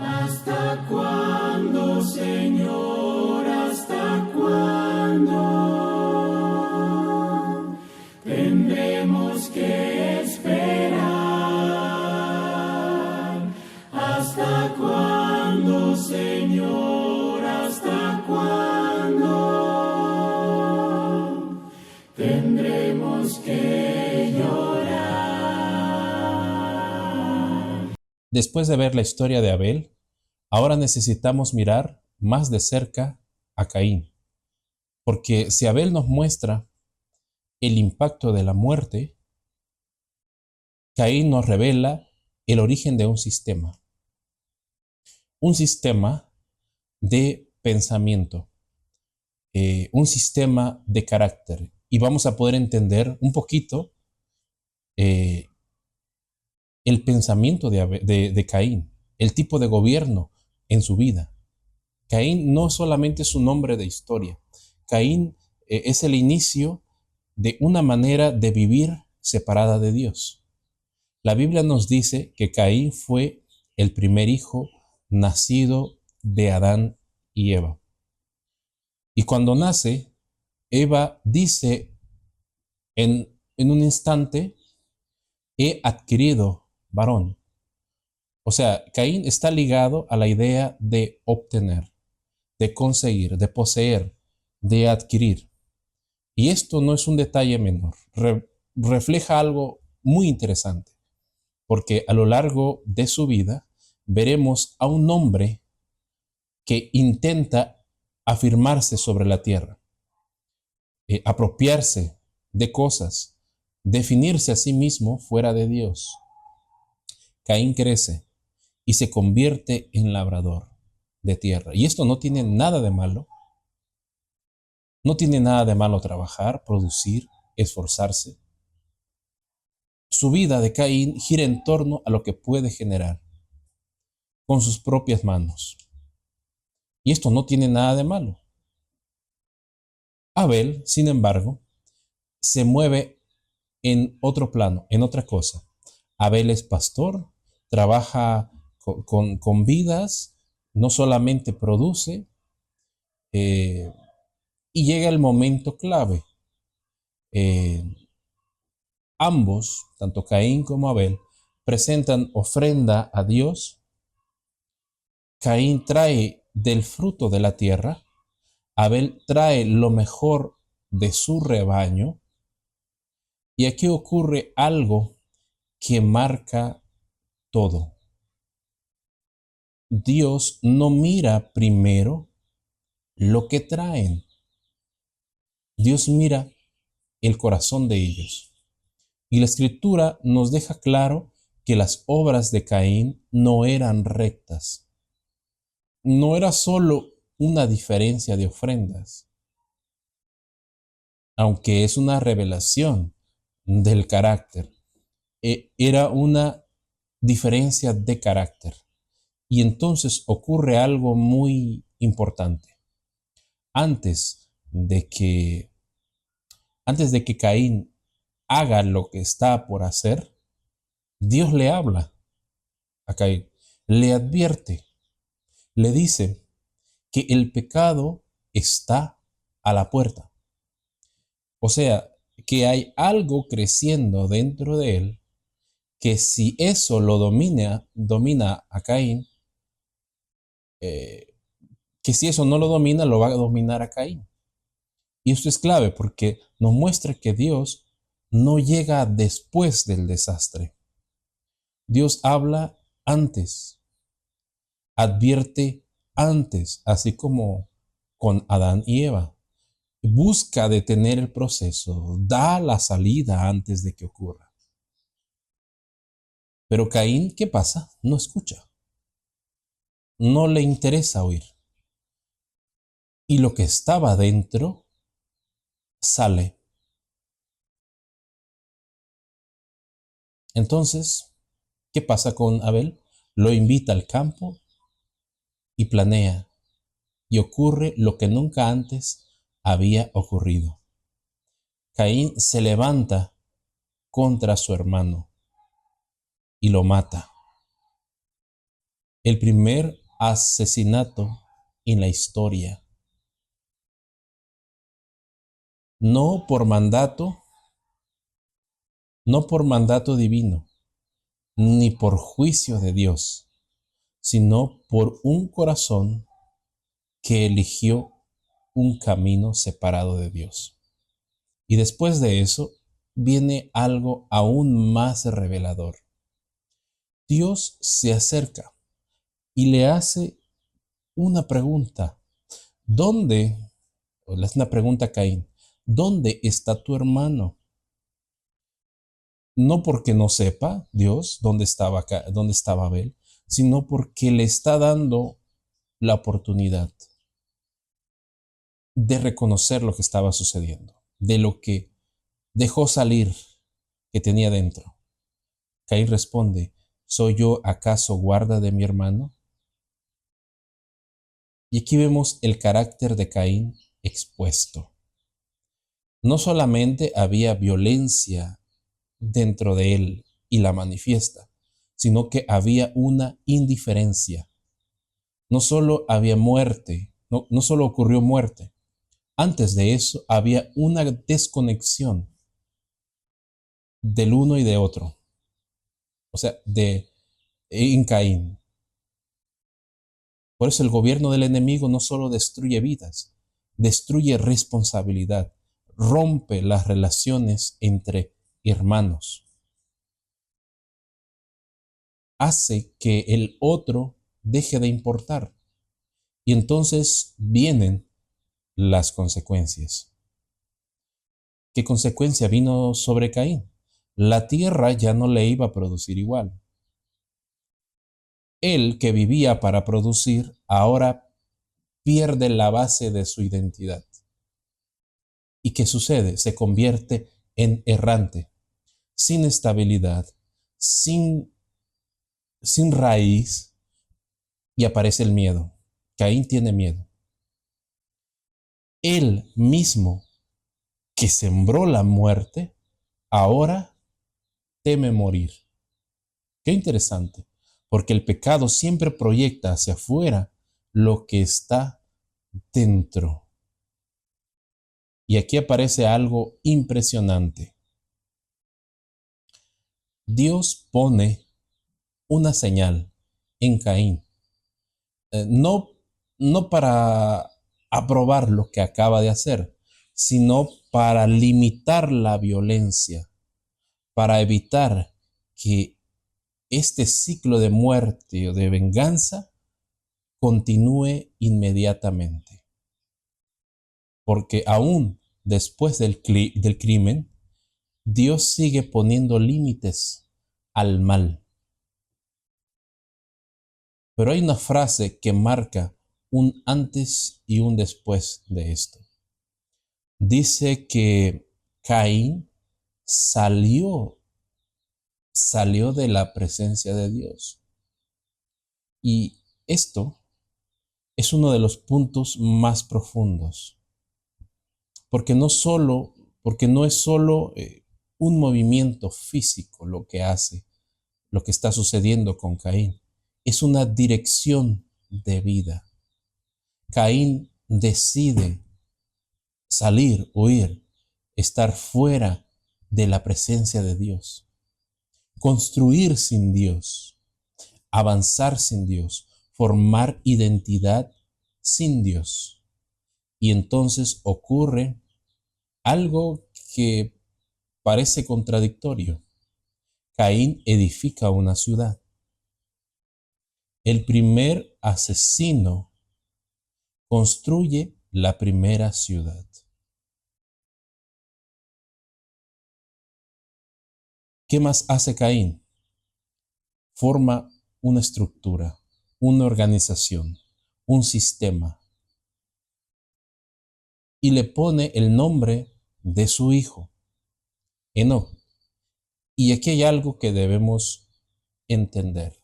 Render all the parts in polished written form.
¿Hasta cuándo, Señor? ¿Hasta cuándo tendremos que esperar? ¿Hasta cuándo, Señor? ¿Hasta cuándo tendremos que llorar? Después de ver la historia de Abel, ahora necesitamos mirar más de cerca a Caín, porque si Abel nos muestra el impacto de la muerte, Caín nos revela el origen de un sistema de pensamiento, un sistema de carácter, y vamos a poder entender un poquito eh, el pensamiento de Caín, el tipo de gobierno en su vida. Caín no solamente es un hombre de historia. Caín es el inicio de una manera de vivir separada de Dios. La Biblia nos dice que Caín fue el primer hijo nacido de Adán y Eva. Y cuando nace, Eva dice en un instante, he adquirido varón. O sea, Caín está ligado a la idea de obtener, de conseguir, de poseer, de adquirir. Y esto no es un detalle menor, refleja algo muy interesante, porque a lo largo de su vida veremos a un hombre que intenta afirmarse sobre la tierra, apropiarse de cosas, definirse a sí mismo fuera de Dios. Caín crece y se convierte en labrador de tierra. Y esto no tiene nada de malo. No tiene nada de malo trabajar, producir, esforzarse. Su vida de Caín gira en torno a lo que puede generar con sus propias manos. Y esto no tiene nada de malo. Abel, sin embargo, se mueve en otro plano, en otra cosa. Abel es pastor, trabaja con vidas, no solamente produce, eh, y llega el momento clave. Eh, Ambos, tanto Caín como Abel, presentan ofrenda a Dios. Caín trae del fruto de la tierra, Abel trae lo mejor de su rebaño, y aquí ocurre algo que marca todo. Dios no mira primero lo que traen, Dios mira el corazón de ellos. Y la escritura nos deja claro que las obras de Caín no eran rectas. No era solo una diferencia de ofrendas, aunque es una revelación del carácter. Era una diferencia de carácter. Y entonces ocurre algo muy importante. Antes de que, antes de que Caín haga lo que está por hacer, Dios le habla a Caín, le advierte, le dice que el pecado está a la puerta. O sea, que hay algo creciendo dentro de él que si eso lo domina a Caín, eh, que si eso no lo domina, lo va a dominar a Caín. Y esto es clave porque nos muestra que Dios no llega después del desastre. Dios habla antes, advierte antes, así como con Adán y Eva. Busca detener el proceso, da la salida antes de que ocurra. Pero Caín, ¿qué pasa? No escucha, no le interesa oír. Y lo que estaba dentro sale. Entonces, ¿qué pasa con Abel? Lo invita al campo y planea, y ocurre lo que nunca antes había ocurrido. Caín se levanta contra su hermano y lo mata. el primer asesinato en la historia, no por mandato, no por mandato divino, ni por juicio de Dios, sino por un corazón que eligió un camino separado de Dios. Y después de eso viene algo aún más revelador. Dios se acerca y le hace una pregunta. ¿Dónde? Le hace una pregunta a Caín. ¿Dónde está tu hermano? No porque no sepa Dios dónde estaba Abel, sino porque le está dando la oportunidad de reconocer lo que estaba sucediendo, de lo que dejó salir que tenía dentro. Caín responde, ¿soy yo acaso guarda de mi hermano? Y aquí vemos el carácter de Caín expuesto. No solamente había violencia dentro de él y la manifiesta, sino que había una indiferencia. No solo había muerte, no solo ocurrió muerte, antes de eso había una desconexión del uno y de otro, o sea, en Caín. Por eso el gobierno del enemigo no solo destruye vidas, destruye responsabilidad, rompe las relaciones entre hermanos, hace que el otro deje de importar. Y entonces vienen las consecuencias. ¿Qué consecuencia vino sobre Caín? La tierra ya no le iba a producir igual. Él que vivía para producir, ahora pierde la base de su identidad. ¿Y qué sucede? Se convierte en errante, sin estabilidad, sin, sin raíz, y aparece el miedo. Caín tiene miedo. Él mismo que sembró la muerte, ahora teme morir. Qué interesante, porque el pecado siempre proyecta hacia afuera lo que está dentro. Y aquí aparece algo impresionante. Dios pone una señal en Caín, no, no para aprobar lo que acaba de hacer, sino para limitar la violencia, para evitar que este ciclo de muerte o de venganza continúe inmediatamente. Porque aún después del crimen, Dios sigue poniendo límites al mal. Pero hay una frase que marca un antes y un después de esto. Dice que Caín salió de la presencia de Dios. Y esto es uno de los puntos más profundos, porque no es solo un movimiento físico lo que hace, lo que está sucediendo con Caín, es una dirección de vida. Caín decide salir, huir, estar fuera de la presencia de Dios, construir sin Dios, avanzar sin Dios, formar identidad sin Dios. Y entonces ocurre algo que parece contradictorio. Caín edifica una ciudad. El primer asesino construye la primera ciudad. ¿Qué más hace Caín? Forma una estructura, una organización, un sistema, y le pone el nombre de su hijo, Enoc. Y aquí hay algo que debemos entender.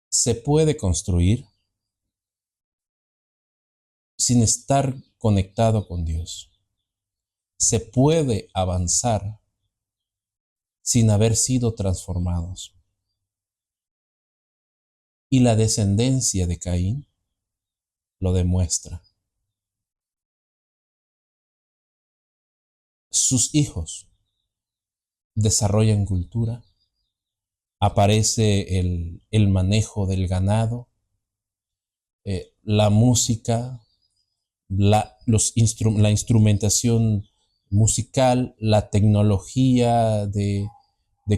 Se puede construir sin estar conectado con Dios. Se puede avanzar sin haber sido transformados. Y la descendencia de Caín lo demuestra. Sus hijos desarrollan cultura, aparece el manejo del ganado, la música, la instrumentación musical, la tecnología de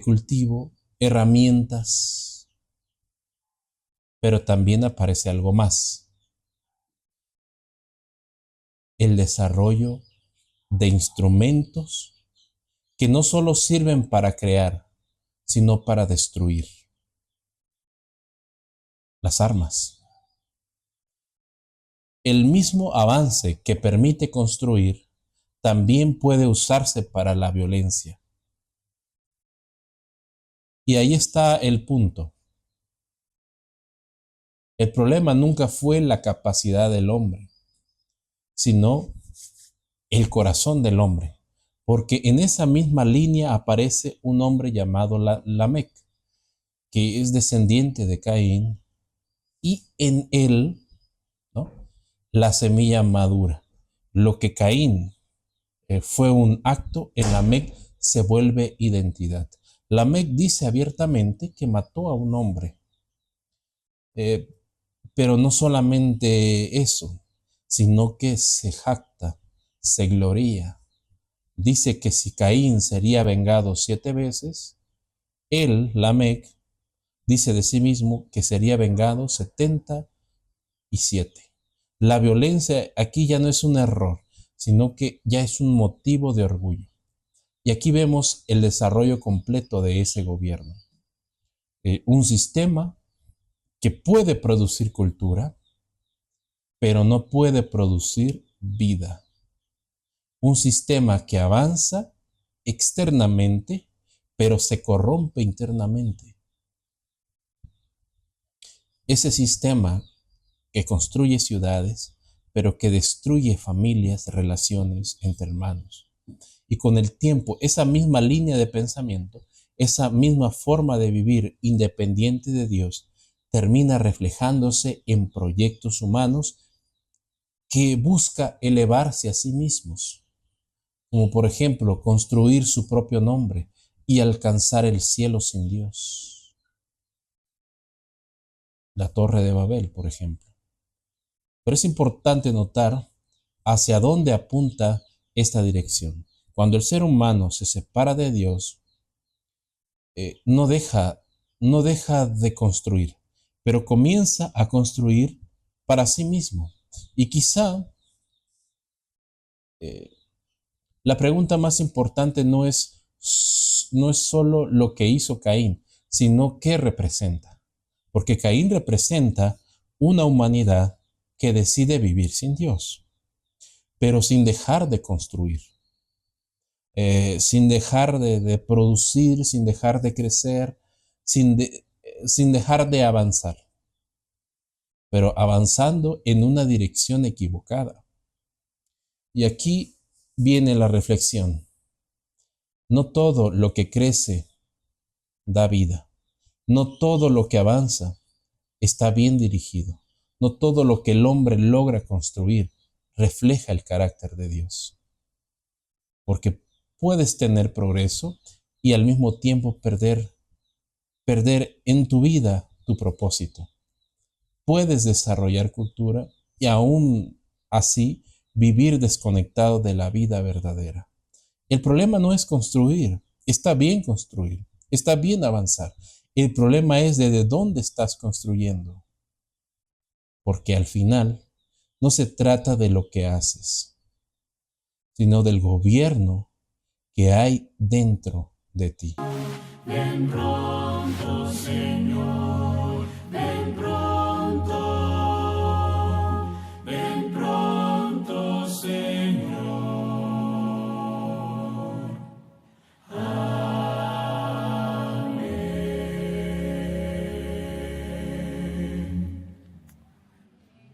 cultivo, herramientas, pero también aparece algo más: el desarrollo de instrumentos que no solo sirven para crear, sino para destruir. Las armas. El mismo avance que permite construir también puede usarse para la violencia. Y ahí está el punto. El problema nunca fue la capacidad del hombre, sino el corazón del hombre. Porque en esa misma línea aparece un hombre llamado Lamec, que es descendiente de Caín, y en él, ¿no?, la semilla madura. Lo que Caín fue un acto, en Lamec se vuelve identidad. Lamec dice abiertamente que mató a un hombre, pero no solamente eso, sino que se jacta, se gloría. Dice que si Caín sería vengado 7 veces, él, Lamec, dice de sí mismo que sería vengado 77. La violencia aquí ya no es un error, sino que ya es un motivo de orgullo. Y aquí vemos el desarrollo completo de ese gobierno. Un sistema que puede producir cultura, pero no puede producir vida. Un sistema que avanza externamente, pero se corrompe internamente. Ese sistema que construye ciudades, pero que destruye familias, relaciones entre hermanos. Y con el tiempo, esa misma línea de pensamiento, esa misma forma de vivir independiente de Dios, termina reflejándose en proyectos humanos que busca elevarse a sí mismos, como por ejemplo construir su propio nombre y alcanzar el cielo sin Dios. La Torre de Babel, por ejemplo. Pero es importante notar hacia dónde apunta esta dirección. Cuando el ser humano se separa de Dios, no deja de construir, pero comienza a construir para sí mismo. Y quizá la pregunta más importante no es solo lo que hizo Caín, sino qué representa. Porque Caín representa una humanidad que decide vivir sin Dios, pero sin dejar de construir, sin dejar de producir, sin dejar de crecer, sin dejar de avanzar, pero avanzando en una dirección equivocada. Y aquí viene la reflexión. No todo lo que crece da vida. No todo lo que avanza está bien dirigido. No todo lo que el hombre logra construir refleja el carácter de Dios. Porque puedes tener progreso y al mismo tiempo perder en tu vida tu propósito. Puedes desarrollar cultura y aún así vivir desconectado de la vida verdadera. El problema no es construir. Está bien construir. Está bien avanzar. El problema es desde dónde estás construyendo. Porque al final no se trata de lo que haces, sino del gobierno que hay dentro de ti. Ven pronto, Señor.